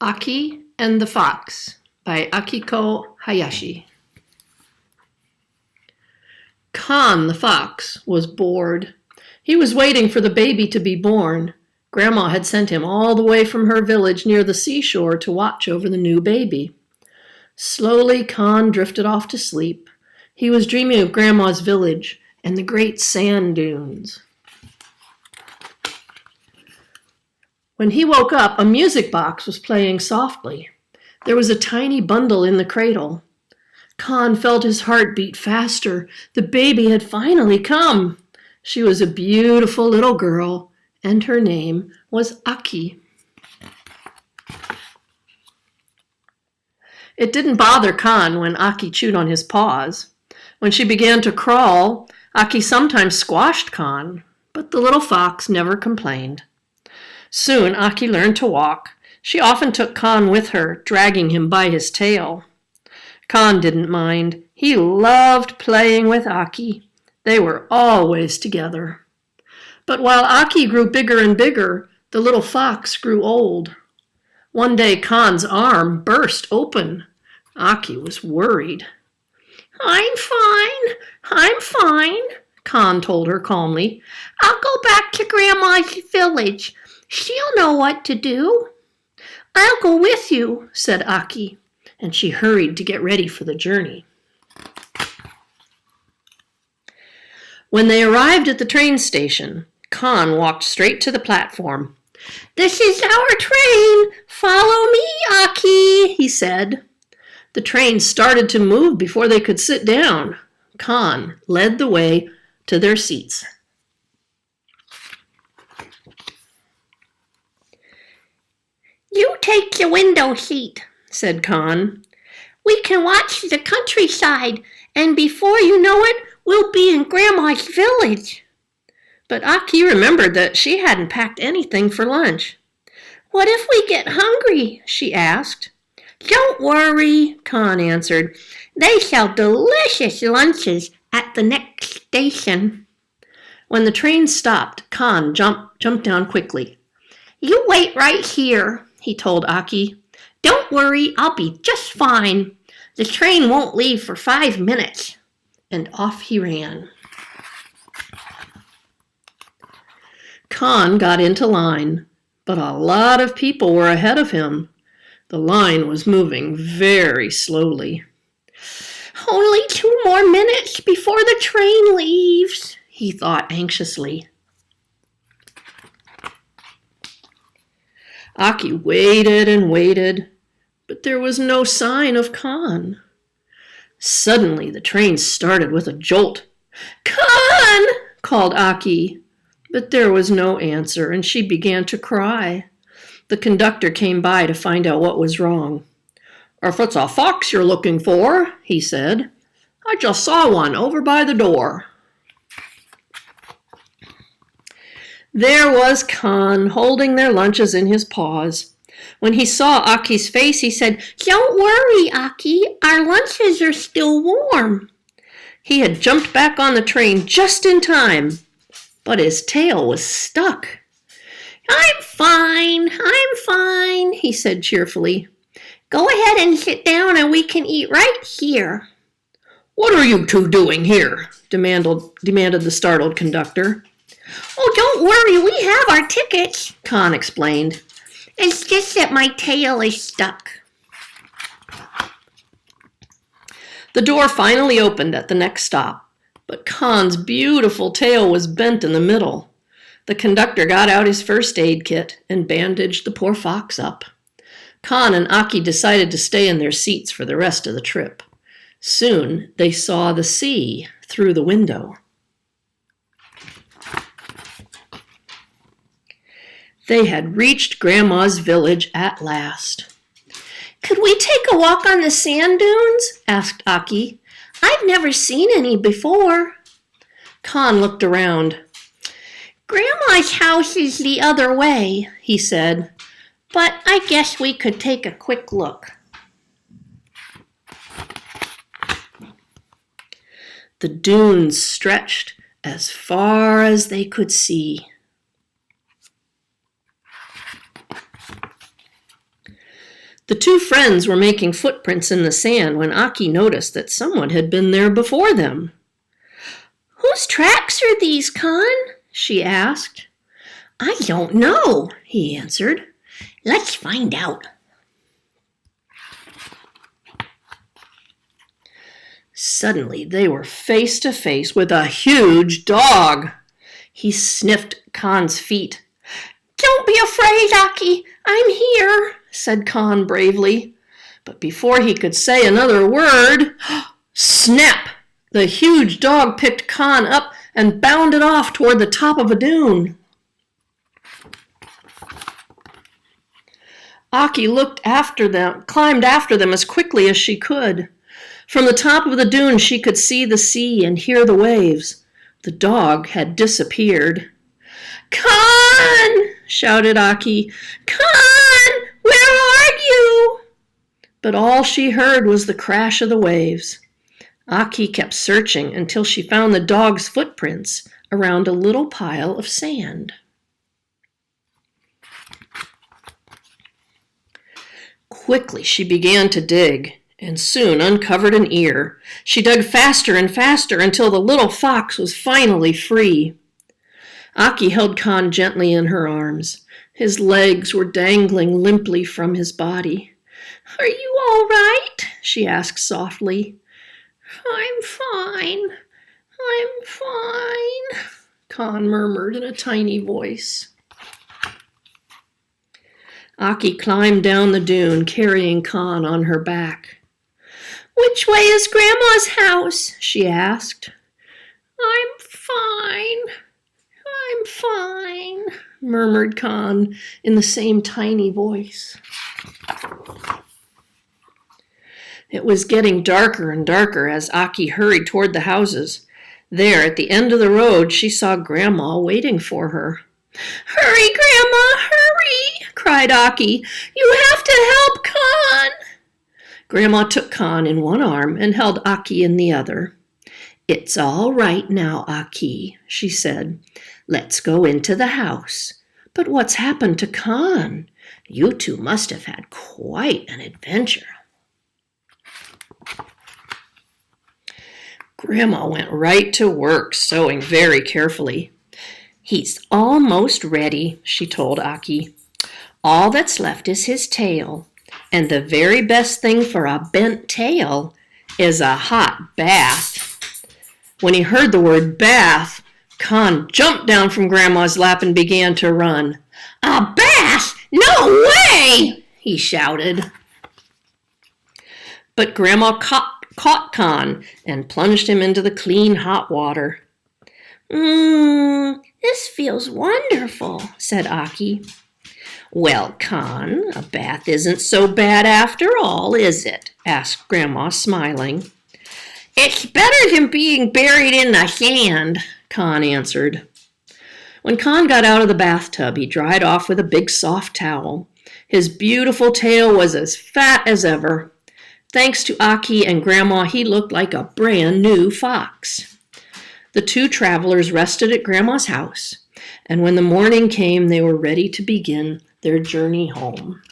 Aki and the Fox by Akiko Hayashi. Khan the fox was bored. He was waiting for the baby to be born. Grandma had sent him all the way from her village near the seashore to watch over the new baby. Slowly, Khan drifted off to sleep. He was dreaming of Grandma's village and the great sand dunes. When he woke up, a music box was playing softly. There was a tiny bundle in the cradle. Khan felt his heart beat faster. The baby had finally come. She was a beautiful little girl, and her name was Aki. It didn't bother Khan when Aki chewed on his paws. When she began to crawl, Aki sometimes squashed Khan, but the little fox never complained. Soon Aki learned to walk. She often took Khan with her, dragging him by his tail. Khan didn't mind. He loved playing with Aki. They were always together. But while Aki grew bigger and bigger, the little fox grew old. One day Khan's arm burst open. Aki was worried. I'm fine, Khan told her calmly. I'll go back to Grandma's village. She'll know what to do. I'll go with you, said Aki, and she hurried to get ready for the journey. When they arrived at the train station, Khan walked straight to the platform. This is our train. Follow me, Aki, he said. The train started to move before they could sit down. Khan led the way to their seats. You take the window seat, said Khan. We can watch the countryside, and before you know it, we'll be in Grandma's village. But Aki remembered that she hadn't packed anything for lunch. What if we get hungry? She asked. Don't worry, Khan answered. They sell delicious lunches at the next station. When the train stopped, Khan jumped down quickly. You wait right here, he told Aki. Don't worry, I'll be just fine. The train won't leave for 5 minutes. And off he ran. Khan got into line, but a lot of people were ahead of him. The line was moving very slowly. Only 2 more minutes before the train leaves, he thought anxiously. Aki waited and waited, but there was no sign of Khan. Suddenly, the train started with a jolt. Khan! Called Aki, but there was no answer, and she began to cry. The conductor came by to find out what was wrong. If it's a fox you're looking for, he said, I just saw one over by the door. There was Khan, holding their lunches in his paws. When he saw Aki's face, he said, Don't worry, Aki, our lunches are still warm. He had jumped back on the train just in time, but his tail was stuck. I'm fine, he said cheerfully. Go ahead and sit down and we can eat right here. What are you two doing here? demanded the startled conductor. Oh, don't worry, we have our tickets, Khan explained. It's just that my tail is stuck. The door finally opened at the next stop, but Khan's beautiful tail was bent in the middle. The conductor got out his first aid kit and bandaged the poor fox up. Khan and Aki decided to stay in their seats for the rest of the trip. Soon they saw the sea through the window. They had reached Grandma's village at last. Could we take a walk on the sand dunes? Asked Aki. I've never seen any before. Khan looked around. Grandma's house is the other way, he said, but I guess we could take a quick look. The dunes stretched as far as they could see. The two friends were making footprints in the sand when Aki noticed that someone had been there before them. "Whose tracks are these, Con?" she asked. "I don't know," he answered. "Let's find out." Suddenly, they were face to face with a huge dog. He sniffed Khan's feet. "Don't be afraid, Aki. I'm here," said Khan bravely. But before he could say another word, snap! The huge dog picked Khan up and bounded off toward the top of a dune. Aki climbed after them as quickly as she could. From the top of the dune, she could see the sea and hear the waves. The dog had disappeared. "Khan!" shouted Aki. "Khan! Where are you?" But all she heard was the crash of the waves. Aki kept searching until she found the dog's footprints around a little pile of sand. Quickly she began to dig, and soon uncovered an ear. She dug faster and faster until the little fox was finally free. Aki held Khan gently in her arms. His legs were dangling limply from his body. "Are you all right?" she asked softly. "I'm fine. I'm fine," Khan murmured in a tiny voice. Aki climbed down the dune, carrying Khan on her back. "Which way is Grandma's house?" she asked. "I'm fine. I'm fine," murmured Khan in the same tiny voice. It was getting darker and darker as Aki hurried toward the houses. There, at the end of the road, she saw Grandma waiting for her. "Hurry, Grandma, hurry!" cried Aki. "You have to help Khan!" Grandma took Khan in one arm and held Aki in the other. "It's all right now, Aki," she said. "Let's go into the house. But what's happened to Khan? You two must have had quite an adventure." Grandma went right to work, sewing very carefully. "He's almost ready," she told Aki. "All that's left is his tail, and the very best thing for a bent tail is a hot bath." When he heard the word bath, Khan jumped down from Grandma's lap and began to run. "A bath? No way!" he shouted. But Grandma caught Khan and plunged him into the clean hot water. This feels wonderful," said Aki. "Well, Khan, a bath isn't so bad after all, is it?" asked Grandma, smiling. "It's better than being buried in the sand," Khan answered. When Khan got out of the bathtub, he dried off with a big soft towel. His beautiful tail was as fat as ever. Thanks to Aki and Grandma, he looked like a brand new fox. The two travelers rested at Grandma's house, and when the morning came, they were ready to begin their journey home.